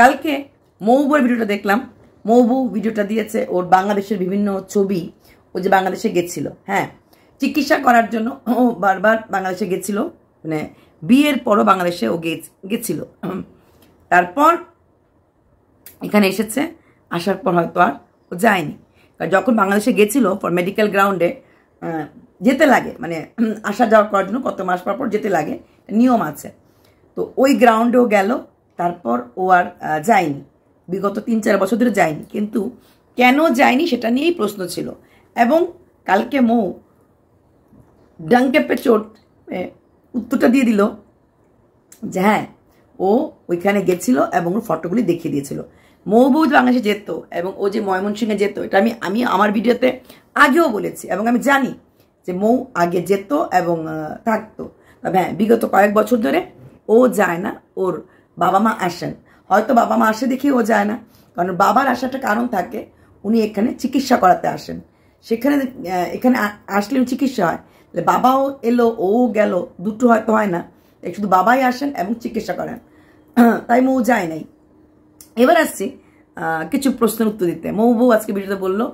কালকে মৌবুয়ের ভিডিওটা দেখলাম। মৌবু ভিডিওটা দিয়েছে ওর বাংলাদেশের বিভিন্ন ছবি। ও যে বাংলাদেশে গেছিল, হ্যাঁ, চিকিৎসা করার জন্য ও বারবার বাংলাদেশে গেছিল, মানে বিয়ের পরও বাংলাদেশে ও গেছিল। তারপর এখানে এসেছে, আসার পর হয়তো আর ও যায়নি। কারণ যখন বাংলাদেশে গেছিল ফর মেডিকেল গ্রাউন্ডে যেতে লাগে, মানে আসা যাওয়া করার জন্য কত মাস পর যেতে লাগে, নিয়ম আছে। তো ওই গ্রাউন্ডেও গেল, তারপর ও আর যায়নি, বিগত 3-4 বছর ধরে যায়নি। কিন্তু কেন যায়নি সেটা নিয়েই প্রশ্ন ছিল। এবং কালকে মৌ ডাঙ্কে চোট উত্তরটা দিয়ে দিল যে হ্যাঁ, ও ওইখানে গেছিল এবং ওর ফটোগুলি দেখিয়ে দিয়েছিল। মৌবু বাংলাদেশে যেত এবং ও যে ময়মনসিংহে যেত, এটা আমি আমার ভিডিওতে আগেও বলেছি এবং আমি জানি যে মৌ আগে যেত এবং থাকতো। তবে হ্যাঁ, বিগত কয়েক বছর ধরে ও যায় না, ওর বাবা মা আসেন। হয়তো বাবা মা আসে দেখি ও যায় না, কারণ বাবার আসাটা কারণ থাকে, উনি এখানে চিকিৎসা করাতে আসেন। সেখানে এখানে আসলে চিকিৎসা হয়, বাবাও এলো ও গেল, দুটো হয়তো হয় না, শুধু বাবাই আসেন এবং চিকিৎসা করেন, তাই মৌ যায় নাই। এবার আসছি কিছু প্রশ্নের উত্তর দিতে। মৌবু আজকে ভিডিওতে বললো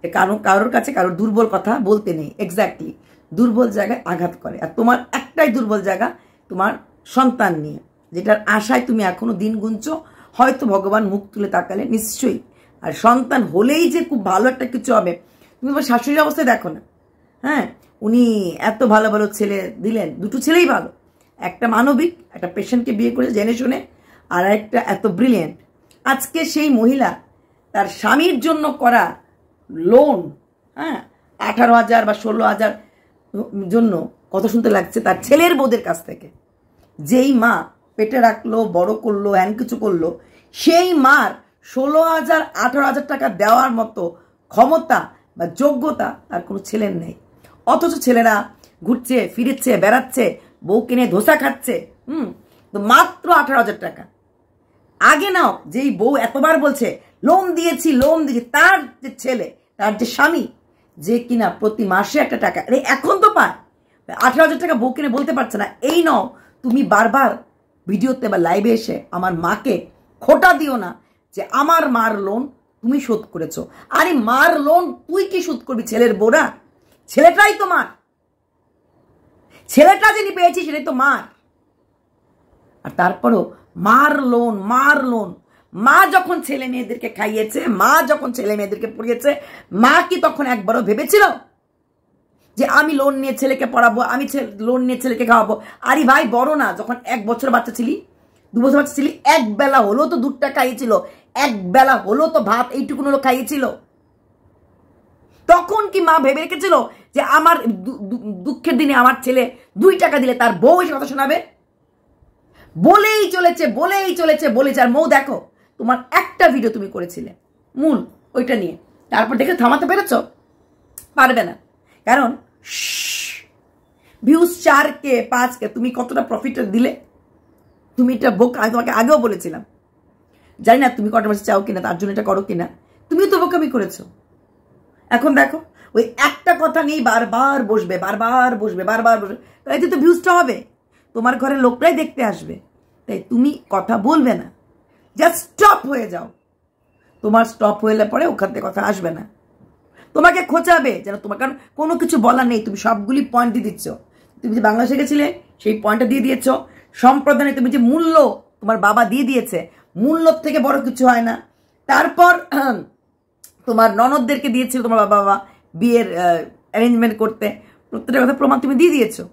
যে কারোর কাছে কারোর দুর্বল কথা বলতে নেই। এক্স্যাক্টলি, দুর্বল জায়গায় আঘাত করে। আর তোমার একটাই দুর্বল জায়গা তোমার সন্তান নিয়ে, যেটার আশায় তুমি এখনো দিন গুনছো। হয়তো ভগবান মুখ তুলে তাকালে নিশ্চয়ই, আর সন্তান হলেই যে খুব ভালো একটা কিছু হবে তুমি তোমার শাশুড়ির অবস্থায় দেখো না। হ্যাঁ, উনি এত ভালো ভালো ছেলে দিলেন, দুটো ছেলেই ভালো, একটা মানবিক, একটা পেশেন্টকে বিয়ে করে জেনে শুনে, আর একটা এত ব্রিলিয়েন্ট। আজকে সেই মহিলা তার স্বামীর জন্য করা লোন, হ্যাঁ, 18,000 বা 16,000 জন্য কত শুনতে লাগছে তার ছেলের বউদের কাছ থেকে। যেই মা পেটে রাখলো, বড় করলো, হ্যান কিছু করলো, সেই মার 16,000 18,000 টাকা দেওয়ার মতো ক্ষমতা বা যোগ্যতা আর কোনো ছেলের নেই। অথচ ছেলেরা ঘুরছে ফিরেছে, বেড়াচ্ছে, বউ কিনে ধোসা খাচ্ছে। তো মাত্র 18,000 টাকা। আগে নাও, যেই বউ এতবার বলছে লোন দিয়েছি, তার যে ছেলে, তার যে স্বামী, যে কিনা প্রতি মাসে একটা টাকা এখন তো পায়, 18,000 টাকা বউ কিনে বলতে পারছে না। এই নাও, তুমি বারবার ভিডিওতে বা লাইভে এসে আমার মাকে খোটা দিও না যে আমার মার লোন তুমি শোধ করেছো। আরে মার লোন তুই কি শোধ করবি? ছেলের বোরা, ছেলেটাই তো মার, ছেলেটা যিনি পেয়েছি সেটাই তো মার। আর তারপরও মার লোন। মা যখন ছেলে মেয়েদেরকে খাইয়েছে, মা যখন ছেলে মেয়েদেরকে পড়িয়েছে, মা কি তখন একবারও ভেবেছিল যে আমি লোন নিয়ে ছেলেকে পড়াবো, আমি লোন নিয়ে ছেলেকে খাওয়াবো? আরে ভাই, বড় না, যখন 1 বছর বাচ্চা ছিলি, 2 বছর বাচ্চা ছিলি, এক বেলা হলো তো দুধটা খাইয়েছিল, এক বেলা হলো তো ভাত এইটুকুন হলো খাইয়েছিল। তখন কি মা ভেবে রেখেছিল যে আমার দুঃখের দিনে আমার ছেলে 2 টাকা দিলে তার বউ এসে কথা শোনাবে? বলেই চলেছে। আর মৌ দেখো, তোমার একটা ভিডিও তুমি করেছিলে মূল ওইটা নিয়ে, তারপর দেখে থামাতে পেরেছ? পারবে না, কারণ ভিউজ 4K 5K তুমি কতটা প্রফিট দিলে। তুমি এটা বোকা, আমি তোমাকে আগেও বলেছিলাম, জানি না তুমি কন্ট্রোভার্সি চাও কিনা, তার জন্য এটা করো কিনা, তুমিও তো বোকামি করেছো। এখন দেখো, ওই একটা কথা নিয়েই বারবার বসবে, তাই তো ভিউজটা হবে, তোমার ঘরের লোকরাই দেখতে আসবে। তাই তুমি কথা বলবে না, জাস্ট স্টপ হয়ে যাও। তোমার স্টপ হইলে পরে ওখান থেকে কথা আসবে না, তোমাকে খোঁচাবে যেন তোমার, কারণ কোনো কিছু বলা নেই, তুমি সবগুলি পয়েন্ট দিয়ে দিচ্ছ। তুমি যে বাংলাদেশে গেছিলে সেই পয়েন্টটা দিয়ে দিয়েছ। সম্প্রদানে তুমি যে মূল্য তোমার বাবা দিয়ে দিয়েছে, মূল্য থেকে বড় কিছু হয় না। তারপর তোমার ননদদেরকে দিয়েছিল তোমার বাবা বিয়ের অ্যারেঞ্জমেন্ট করতে, প্রত্যেকটা কথা প্রমাণ তুমি দিয়ে দিয়েছো।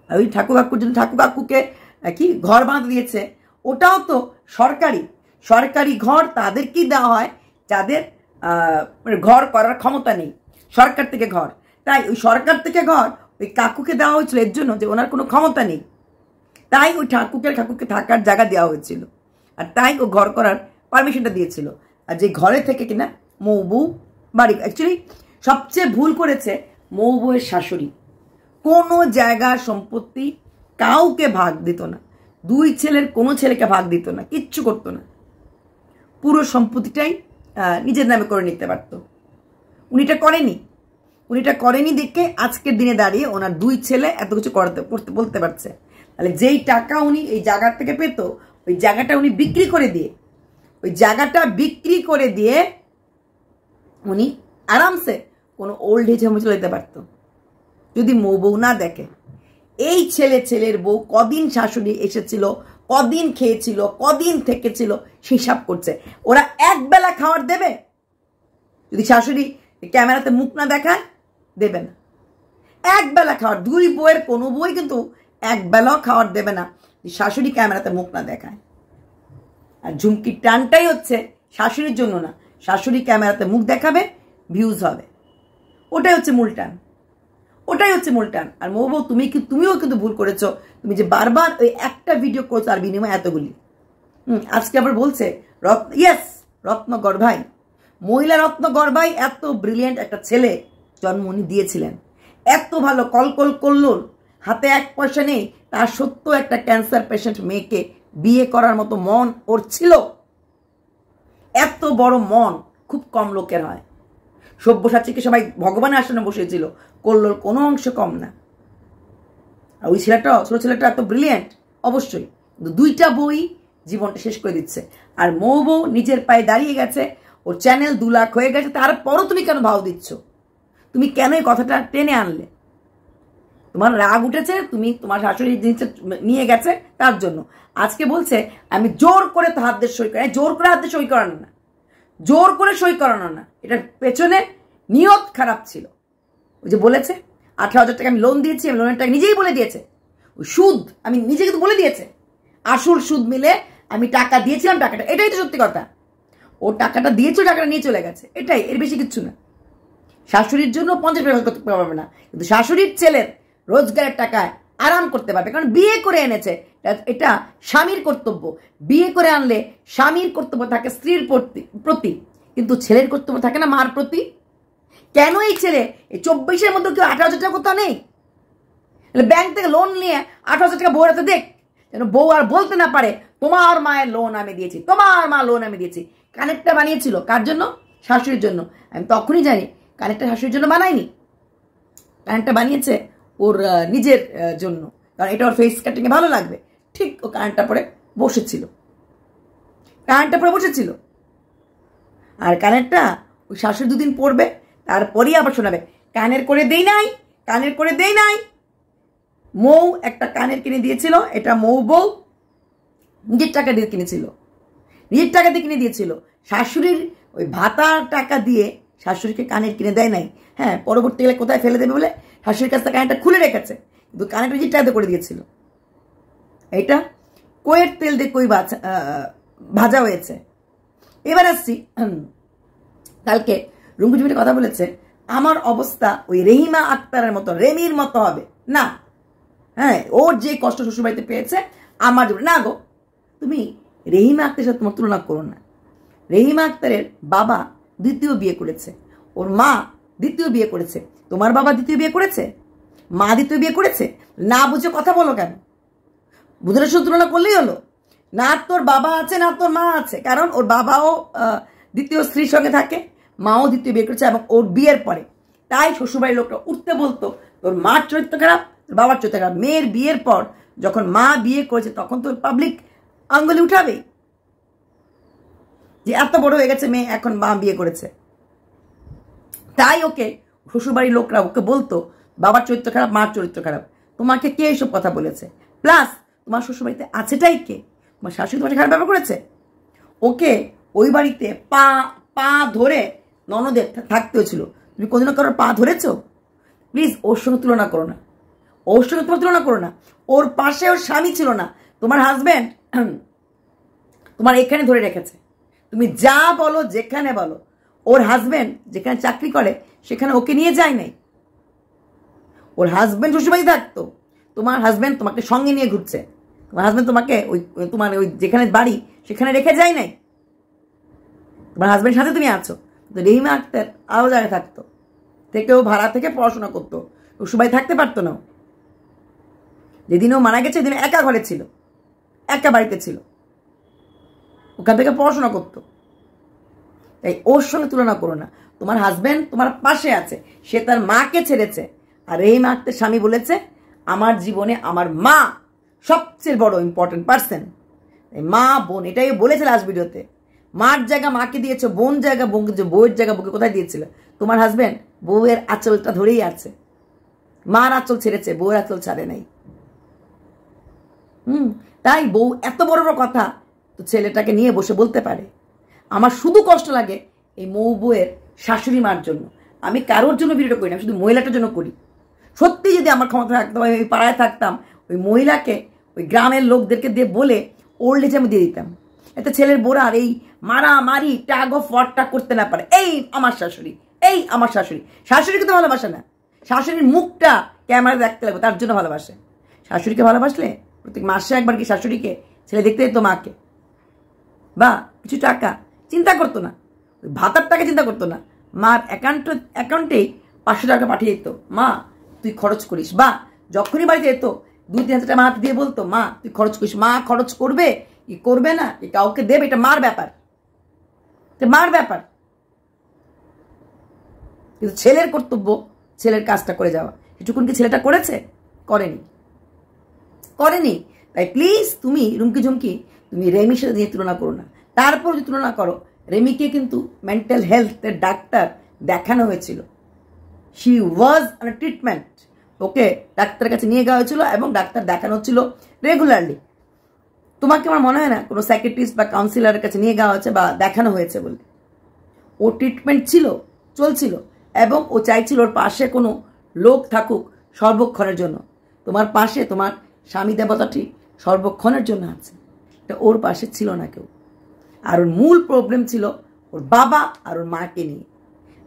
ওই ঠাকুর কাকুর জন্য ঠাকুর কাকুকে কি ঘর বানাতে দিয়েছে, ওটাও তো সরকারি ঘর তাদেরকেই দেওয়া হয় যাদের ঘর করার ক্ষমতা নেই, সরকার থেকে ঘর। তাই ওই সরকার থেকে ঘর ওই কাকুকে দেওয়া হয়েছিল এর জন্য যে ওনার কোনো ক্ষমতা নেই, তাই ওই কাকুকে থাকার জায়গা দেওয়া হয়েছিল, আর তাই ও ঘর করার পারমিশনটা দিয়েছিল। আর যে ঘরে থেকে কিনা মৌবু বাড়ি, অ্যাকচুয়ালি সবচেয়ে ভুল করেছে মৌবুয়ের শাশুড়ি। কোনো জায়গা সম্পত্তি কাউকে ভাগ দিত না, 2 ছেলের কোনো ছেলেকে ভাগ দিত না, কিচ্ছু করতো না, পুরো সম্পত্তিটাই নিজের নামে করে নিতে পারত। উনিটা করেনি দেখে আজকের দিনে দাঁড়িয়ে ওনার 2 ছেলে এত কিছু করতে বলতে পারছে। তাহলে যেই টাকা উনি এই জায়গার থেকে পেত, ওই জায়গাটা উনি বিক্রি করে দিয়ে উনি আরামসে কোনো ওল্ড এজ হোমে চলে যেতে পারতো যদি বউ না দেখে। এই ছেলের বউ কদিন শাশুড়ি এসেছিল, কদিন খেয়েছিল, কদিন থেকেছিল হিসাব করছে। ওরা একবেলা খাওয়ার দেবে? যদি শাশুড়ি ক্যামেরাতে মুখ না দেখায়, দেবে না। একবেলা খাওয়ার, দুই বউয়ের কোনো বই কিন্তু একবেলাও খাওয়ার দেবে না শাশুড়ি ক্যামেরাতে মুখ না দেখায়। আর ঝুমকির টানটাই হচ্ছে শাশুড়ির জন্য না, শাশুড়ি ক্যামেরাতে মুখ দেখাবে, ভিউজ হবে, ওটাই হচ্ছে মূল টান। আর বউ তুমিও কিন্তু ভুল করেছো, তুমি যে বারবার ওই একটা ভিডিও করছো আর বিনিময়ে এতগুলি। আজকে আবার বলছে রত্নগর্ভাই, মহিলা রত্নগর্ভাই এত ব্রিলিয়েন্ট একটা ছেলে জন্ম উনি দিয়েছিলেন, এত ভালো কলকল করল, হাতে এক পয়সা নেই, তার সত্য একটা ক্যান্সার পেশেন্ট মেয়েকে বিয়ে করার মতো মন ওর ছিল। এত বড় মন খুব কম লোকের হয়। সব্যসাচীকে সবাই ভগবানের আসনে বসেছিল, করল কোনো অংশ কম না। আর ওই ছোট ছেলেটা এত ব্রিলিয়েন্ট অবশ্যই, কিন্তু দুইটা বই জীবনটা শেষ করে দিচ্ছে। আর বউ নিজের পায়ে দাঁড়িয়ে গেছে, ওর চ্যানেল 2 লাখ হয়ে গেছে, তারপরও তুমি কেন ভাও দিচ্ছ? তুমি কেন এই কথাটা টেনে আনলে? তোমার রাগ উঠেছে, তুমি তোমার শাশুড়ি জিনিসটা নিয়ে গেছে তার জন্য। আজকে বলছে আমি জোর করে তো হাত দিয়ে সই করাই, জোর করে হাত দিয়ে সই করানো না, জোর করে সই করানো না, এটার পেছনে নিয়ত খারাপ ছিল। ওই যে বলেছে 18,000 টাকা আমি লোন দিয়েছি, আমি লোনের টাকা নিজেই বলে দিয়েছে, ওই সুদ আমি নিজে কিন্তু বলে দিয়েছে, আসল সুদ মিলে আমি টাকা দিয়েছিলাম, টাকাটা, এটাই তো সত্যি কথা। ও টাকাটা দিয়েছে, টাকাটা নিয়ে চলে গেছে, এটাই, এর বেশি কিচ্ছু না। শাশুড়ির জন্য 50 টাকা করতে পারবে না, কিন্তু শাশুড়ির ছেলের রোজগারের টাকায় আরাম করতে পারবে, কারণ বিয়ে করে এনেছে। এটা স্বামীর কর্তব্য, বিয়ে করে আনলে স্বামীর কর্তব্য থাকে স্ত্রীর প্রতি, কিন্তু ছেলের কর্তব্য থাকে না মার প্রতি। কেন এই ছেলে এই 24-এর মধ্যে কেউ 18,000 টাকা কোথাও নেই? ব্যাংক থেকে লোন নিয়ে 18,000 টাকা বউর হাতে দেখ, যেন বউ আর বলতে না পারে তোমার মায়ের লোন আমি দিয়েছি, তোমার মা লোন আমি দিয়েছি। কানেক্টটা বানিয়েছিল কার জন্য? শাশুড়ির জন্য। আমি তখনই জানি কানেক্টটা শাশুড়ির জন্য বানায়নি, কানেক্টটা বানিয়েছে ওর নিজের জন্য, কারণ এটা ওর ফেস কাটিংয়ে ভালো লাগবে। ঠিক ও কানেক্টটা পরে বসেছিল, আর কানেরটা ওই শাশুড়ি 2 দিন পরবে, তারপরেই আবার শোনাবে কানের করে দেই নাই। মৌ একটা কানের কিনে দিয়েছিল, এটা বউ নিজের টাকা দিয়ে কিনে দিয়েছিল, শাশুড়ির ওই ভাতার টাকা দিয়ে শাশুড়িকে কানের কিনে দেয় নাই। হ্যাঁ, পরবর্তীকালে কোথায় ফেলে দেবে বলে শাশুড়ির কাছ থেকে কানেরটা খুলে রেখেছে, কিন্তু কানেরটা নিজের টাকা করে দিয়েছিল। এটা কইয়ের তেল দিয়ে কই ভাজা হয়েছে। এবার আসছি, কালকে রুমকুচুমিটা কথা বলেছে আমার অবস্থা ওই রেহিমা আক্তারের মতো, রেমির মতো হবে না। হ্যাঁ, ওর যে কষ্ট শ্বশুরবাড়িতে পেয়েছে আমার না গো, তুমি রেহিমা আক্তারের সাথে তোমার তুলনা করো না। রেহিমা আক্তারের বাবা 2য় বিয়ে করেছে, ওর মা 2য় বিয়ে করেছে, তোমার বাবা 2য় বিয়ে করেছে, মা 2য় বিয়ে করেছে। না বুঝে কথা বলো কেন? বুধের সাথে তুলনা করলেই হলো। না তোর বাবা আছে না তোর মা আছে, কারণ ওর বাবাও 2য় স্ত্রীর সঙ্গে থাকে, মাও 2য় বিয়ে করেছে, এবং ওর বিয়ের পরে তাই শ্বশুরবাড়ির লোকটা উঠতে বলতো তোর মার চরিত্র খারাপ, তোর বাবার চরিত্র খারাপ। মেয়ের বিয়ের পর যখন মা বিয়ে করেছে তখন তো পাবলিক আঙ্গুলি উঠাবে যে এত বড় হয়ে গেছে মেয়ে, এখন মা বিয়ে করেছে। তাই ওকে শ্বশুরবাড়ির লোকরা ওকে বলতো বাবার চরিত্র খারাপ, মার চরিত্র খারাপ। তোমাকে কে এইসব কথা বলেছে? প্লাস তোমার শ্বশুরবাড়িতে আছেটাই কে? তোমার শাশুড়ি তোমাকে খারাপ ব্যবহার করেছে? ওকে ওই বাড়িতে পা ধরে ননদের থাকতে হয়েছিল। তুমি কোনদিনও কারোর পা ধরেছো? প্লিজ ওর সঙ্গে তুলনা করো না, ওর পাশে ওর স্বামী ছিল না, তোমার হাজব্যান্ড তোমার এখানে ধরে রেখেছে। তুমি যা বলো, যেখানে বলো, ওর হাজব্যান্ড যেখানে চাকরি করে সেখানে ওকে নিয়ে যায় নাই। ওর হাজব্যান্ড শ্বশুরবাড়ি থাকতো, তোমার হাজব্যান্ড তোমাকে সঙ্গে নিয়ে ঘুরছে, তোমার হাজব্যান্ড তোমাকে তোমার যেখানে বাড়ি সেখানে রেখে যায় নাই। তোমার হাজব্যান্ডের সাথে তুমি আছো। তো রেহিমা আক্তার আরও জায়গায় থাকতো, থেকেও ভাড়া থেকে পড়াশোনা করতো, শ্বশুরবাড়ি থাকতে পারতো না। যেদিন ও মারা গেছে সেদিন একা ঘরে ছিল, একা বাড়িতে ছিল, ওখান থেকে পড়াশোনা করতো। তাই ওর সঙ্গে তুলনা করো না। তোমার হাজব্যান্ড তোমার পাশে আছে, সে তার মাকে ছেড়েছে। আর রেহিমা আক্তার স্বামী বলেছে আমার জীবনে আমার মা সবচেয়ে বড় ইম্পর্টেন্ট পার্সন। মা বোন এটাই বলেছে লাস্ট ভিডিওতে, মার জায়গা মাকে দিয়েছো, বোন জায়গা বউয়ের জায়গা বউকে কোথায় দিয়েছিল? তোমার হাজবেন্ড বউয়ের আঁচলটা ধরেই আছে, মার আঁচল ছেড়েছে, বউয়ের আঁচল ছাড়ে নাই। তাই বউ এত বড় বড় কথা তো ছেলেটাকে নিয়ে বসে বলতে পারে। আমার শুধু কষ্ট লাগে এই মৌ বউয়ের শাশুড়ি মার জন্য। আমি কারোর জন্য ভিডিওটা করি না, শুধু মহিলাটার জন্য করি। সত্যি যদি আমার ক্ষমতা থাকতাম, ওই পাড়ায় থাকতাম, ওই মহিলাকে ওই গ্রামের লোকদেরকে দিয়ে বলে ওল্ড এজে আমি দিয়ে দিতাম, এতে ছেলের বোরার এই মারামারি টাগ অফ ওয়ারটা করতে না পারে। এই আমার শাশুড়ি, এই আমার শাশুড়ি। শাশুড়িকে তো ভালোবাসে না, শাশুড়ির মুখটা ক্যামেরা দেখতে লাগবে তার জন্য ভালোবাসে। শাশুড়িকে ভালোবাসলে প্রত্যেক মাসে একবার কি শাশুড়িকে ছেলে দেখতে যেত, মাকে বা কিছু টাকা চিন্তা করতো না, ওই ভাতার টাকা চিন্তা করতো না, মার অ্যাকাউন্টেই 500 টাকা পাঠিয়ে দিত, মা তুই খরচ করিস। বা যখনই বাড়িতে যেত 2-3 টাকা হাত দিয়ে বলতো, মা তুই খরচ করিস। মা খরচ করবে কি করবে না কি কাউকে দেবে, এটা মার ব্যাপার, মার ব্যাপার। কিন্তু ছেলের কর্তব্য ছেলের কাজটা করে যাওয়া। এটুকুন কি ছেলেটা করেছে? করেনি। তাই প্লিজ তুমি রুমকি ঝুমকি তুমি রেমির সাথে দিয়ে তুলনা করো না। তারপর যদি তুলনা করো, রেমিকে কিন্তু মেন্টাল হেলথের ডাক্তার দেখানো হয়েছিল, শি ওয়াজ অন ট্রিটমেন্ট, ওকে ডাক্তারের কাছে নিয়ে যাওয়া হয়েছিল এবং ডাক্তার দেখানো হচ্ছিল রেগুলারলি। তোমাকে আমার মনে হয় না কোনো সাইকিয়াট্রিস্ট বা কাউন্সিলরের কাছে নিয়ে যাওয়া হয়েছে বা দেখানো হয়েছে বলে। ও ট্রিটমেন্ট ছিল, চলছিল, এবং ও চাইছিল ওর পাশে কোনো লোক থাকুক সর্বক্ষণের জন্য। তোমার পাশে তোমার স্বামী দেবতাটি সর্বক্ষণের জন্য আছে, এটা ওর পাশে ছিল না কেউ। আর ওর মূল প্রবলেম ছিল ওর বাবা আর ওর মাকে নিয়ে।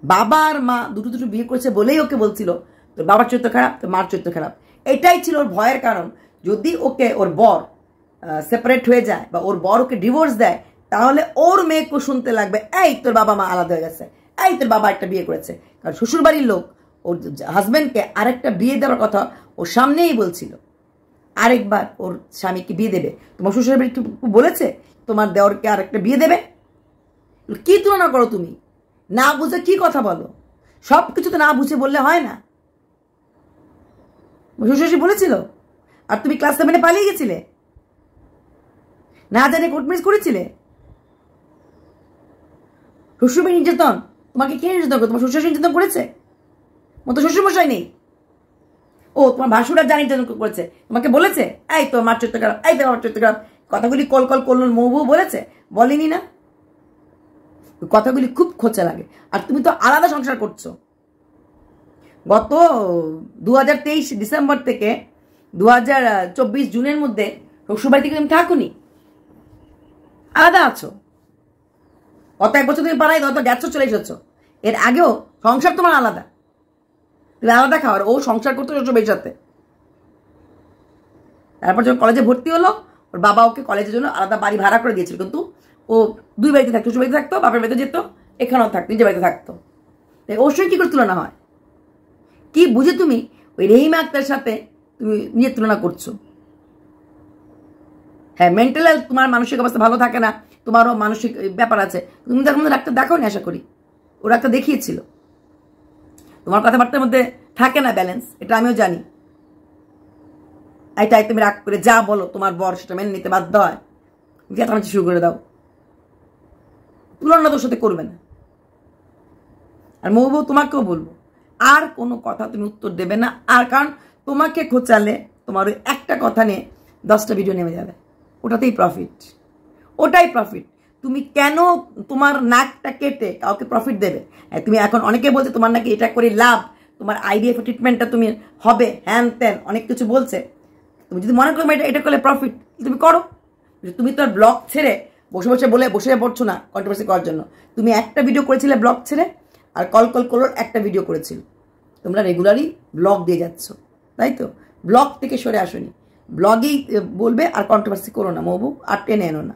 বাবা আর মা দুটো বিয়ে করেছে বলেই ওকে বলছিল তোর বাবার চরিত্র খারাপ, তোর মার চরিত্র খারাপ। এটাই ছিল ওর ভয়ের কারণ। যদি ওকে ওর বর সেপারেট হয়ে যায় বা ওর বর ওকে ডিভোর্স দেয়, তাহলে ওর মেয়েকে শুনতে লাগবে এই তোর বাবা মা আলাদা হয়ে গেছে, এই তোর বাবা একটা বিয়ে করেছে। কারণ শ্বশুরবাড়ির লোক ওর হাজব্যান্ডকে আরেকটা বিয়ে দেওয়ার কথা ওর সামনেই বলছিল, আরেকবার ওর স্বামীকে বিয়ে দেবে। তোমার শ্বশুরবাড়ি বলেছে তোমার দেওরকে আরেকটা বিয়ে দেবে? কি তুলনা করো তুমি? না বুঝে কি কথা বলো? সব কিছু তো না বুঝে বললে হয় না। শ্বশুর বলেছিল আর তুমি ক্লাস 7 পালিয়ে গেছিলে, না জানে কোর্ট ম্যারেজ করেছিলে। শ্বশুরবাড়ি নির্যাতন তোমাকে কে নির্যাতন করে? তোমার শ্বশুর নির্যাতন করেছে? মতো শ্বশুরমশাই নেই? ও তোমার ভাসুরা যা নির্যাতন করেছে তোমাকে বলেছে এই তো মার চরিত্র খারাপ, এই তো আমার চরিত্র খারাপ? কথাগুলি কল করলো মৌ বলেছে, বলেনি না? কথাগুলি খুব খোঁচা লাগে। আর তুমি তো আলাদা সংসার করছো। গত 2023 ডিসেম্বর থেকে 2024 জুনের মধ্যে শ্বশুরবাড়ি থেকে তুমি থাকুনি, আলাদা আছো। গত 1 বছর তুমি পাড়ায় গেছো, চলে এসেছো। এর আগেও সংসার তোমার আলাদা, তুমি আলাদা খাওয়ার। ও সংসার করতো শ্বশুরবাড়ির সাথে। তারপর যখন কলেজে ভর্তি হলো, ওর বাবা ওকে কলেজের জন্য আলাদা বাড়ি ভাড়া করে দিয়েছিল, কিন্তু ও 2 বাড়িতে থাকতো, শ্বশুর বাড়িতে থাকতো, বাপের বাড়িতে যেত, এখানেও থাকতো, নিজের বাড়িতে থাকতো। ওর সঙ্গে কি করে তুলনা হয়? কি বুঝে তুমি ওই রহিমা আক্তারের সাথে তুমি নিজের তুলনা করছো? হ্যাঁ, মেন্টাল হেলথ, তোমার মানসিক অবস্থা ভালো থাকে না, তোমারও মানসিক ব্যাপার আছে। তুমি তখন ডাক্তার দেখাও নি, আশা করি। ও ডাক্তার দেখিয়েছিল। তোমার কথাবার্তার মধ্যে থাকে না ব্যালেন্স, এটা আমিও জানি। তাই তুমি রাগ করে যা বলো তোমার বর সেটা মেনে নিতে বাধ্য হয়, চেঁচামেচি শুরু করে দাও। তুলনা তোর সাথে করবে না। আর মৌ বউ তোমাকেও বলবো, আর কোনো কথা তুমি উত্তর দেবে না। আর কারণ তোমাকে খোঁচালে তোমার ওই একটা কথা নিয়ে 10টা ভিডিও নেমে যাবে, ওটাতেই প্রফিট, ওটাই প্রফিট। তুমি কেন তোমার নাকটা কেটে কাউকে প্রফিট দেবে? তুমি এখন অনেকে বলছে তোমার নাকি এটা করে লাভ, তোমার আইডিএফ ট্রিটমেন্টটা তুমি হবে, হ্যান ত্যান অনেক কিছু বলছে। তুমি যদি মনে করো এটা করলে প্রফিট, তুমি করো। তুমি তো আর ব্লগ ছেড়ে বসে পড়ছো না কন্ট্রোভার্সি করার জন্য। তুমি একটা ভিডিও করেছিলে ব্লগ ছেড়ে, আর কল কলোর একটা ভিডিও করেছিল। তোমরা রেগুলারই ব্লগ দিয়ে যাচ্ছ, তাই তো? ব্লগ থেকে সরে আসোনি, ব্লগেই বলবে আর কন্ট্রোভার্সি করো না মৌবু, আর টেনে এনো না।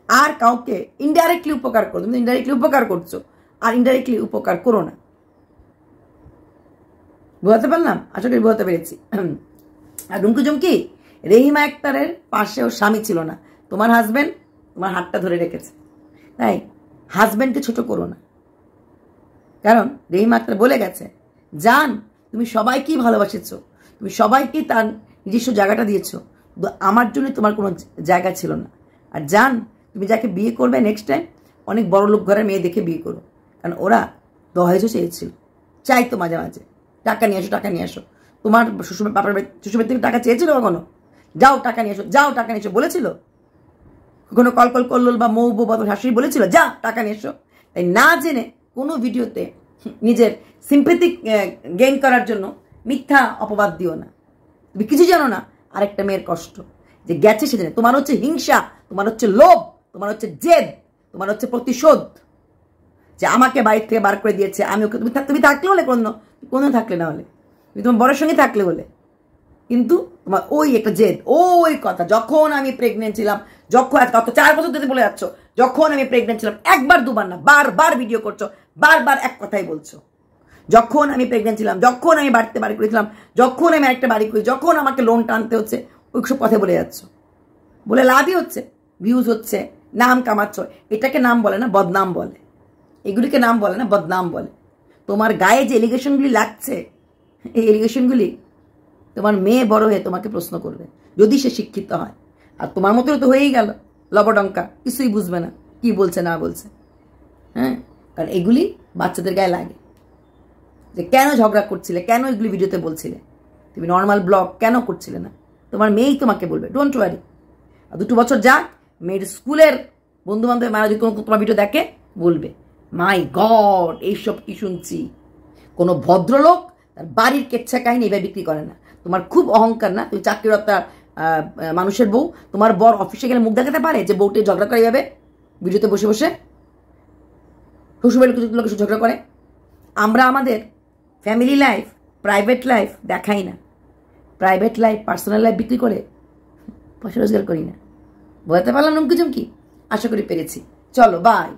আর কাউকে ইনডাইরেক্টলি উপকার করো, তুমি ইনডাইরেক্টলি উপকার করছো, আর ইনডাইরেক্টলি উপকার করো না। বোঝাতে পারলাম? আশা করি বোঝাতে পেরেছি। আর রুমকি জুমকি, রহিমা আক্তারের পাশে ওর স্বামী ছিল না, তোমার হাজবেন্ড তোমার হাতটা ধরে রেখেছে। তাই হাজবেন্ডকে ছোট করো না, কারণ রহিমা আক্তার বলে গেছে, জান তুমি সবাইকেই ভালোবাসেছো, তুমি সবাইকেই তার নিজস্ব জায়গাটা দিয়েছো, আমার জন্য তোমার কোনো জায়গা ছিল না। আর জান, তুমি যাকে বিয়ে করবে নেক্সট টাইম অনেক বড় লোক ঘরের মেয়ে দেখে বিয়ে করো, কারণ ওরা দহেজও চেয়েছিল, চাইতো মাঝে মাঝে টাকা নিয়ে আসো, টাকা নিয়ে আসো। তোমার শ্বশুর বাপের শ্বশুরের থেকে টাকা চেয়েছিল কখনো? যাও টাকা নিয়ে এসো, যাও টাকা নিয়ে এসো বলেছিল? কখনো কল করলো বা মৌ বউ বা শাশুড়ি বলেছিল যা টাকা নিয়ে এসো? তাই না জেনে কোনো ভিডিওতে নিজের সিম্পেথি গেইন করার জন্য মিথ্যা অপবাদ দিও না। তুমি কিছু জানো না আরেকটা মেয়ের কষ্ট যে গেছে সেজন্য। তোমার হচ্ছে হিংসা, তোমার হচ্ছে লোভ, তোমার হচ্ছে জেদ, তোমার হচ্ছে প্রতিশোধ, যে আমাকে বাড়ির থেকে বার করে দিয়েছে, আমি ওকে, তুমি থাকলে হলে কোনো থাকলে না হলে, তুমি তোমার বড়ের সঙ্গে থাকলে বলে, কিন্তু তোমার ওই একটা জেদ, ওই কথা। যখন আমি প্রেগনেন্ট ছিলাম, যখন গত 4 বছর ধরে বলে যাচ্ছ, যখন আমি প্রেগনেন্ট ছিলাম, একবার দুবার না, বারবার ভিডিও করছো, বারবার এক কথাই বলছো। যখন আমি প্রেগনেন্ট ছিলাম, যখন আমি বাড়িতে বাড়ি করেছিলাম, যখন আমি একটা বাড়ি করি, যখন আমাকে লোন টানতে হচ্ছে, ওই সব কথা বলে যাচ্ছ। বলে লাভই হচ্ছে, ভিউজ হচ্ছে, নাম কামাচ্ছ। এটাকে নাম বলে না, বদনাম বলে। এগুলিকে নাম বলে না, বদনাম বলে। তোমার গায়ে যে এলিগেশনগুলি লাগছে, এই এলিগেশনগুলি তোমার মেয়ে বড় হয়ে তোমাকে প্রশ্ন করবে, যদি সে শিক্ষিত হয়। আর তোমার মতো তো হয়েই গেল লবডঙ্কা, কিছুই বুঝবে না কি বলছে না বলছে। হ্যাঁ, কারণ এগুলি বাচ্চাদের গায়ে লাগে, যে কেন ঝগড়া করছিলে, কেন এগুলি ভিডিওতে বলছিলে, তুমি নর্মাল ব্লগ কেন করছিলে না? তোমার মেয়েই তোমাকে বলবে, ডোন্ট ওয়ারি। আর 2 বছর যাক, মেয়ের স্কুলের বন্ধু বান্ধব মারা যদি তোমার ভিডিও দেখে, বলবে মাই গড এইসব কি শুনছি। কোনো ভদ্রলোক তার বাড়ির কেচ্ছা কাহিনী এভাবে বিক্রি করে না। তোমার খুব অহংকার না? তুমি চাকরিরত মানুষের বউ, তোমার বর অফিসে গেলে মুখ দেখাতে পারে যে বউটি ঝগড়া করে এইভাবে ভিডিওতে বসে বসে শ্বশুরবাড়ির লোকের সাথে ঝগড়া করে? আমরা আমাদের ফ্যামিলি লাইফ, প্রাইভেট লাইফ দেখাই না, প্রাইভেট লাইফ, পার্সোনাল লাইফ বিক্রি করে পয়সা রোজগার করি না। বোঝাতে পারলাম নমকি চমকি? আশা করি পেরেছি। চলো, বাই।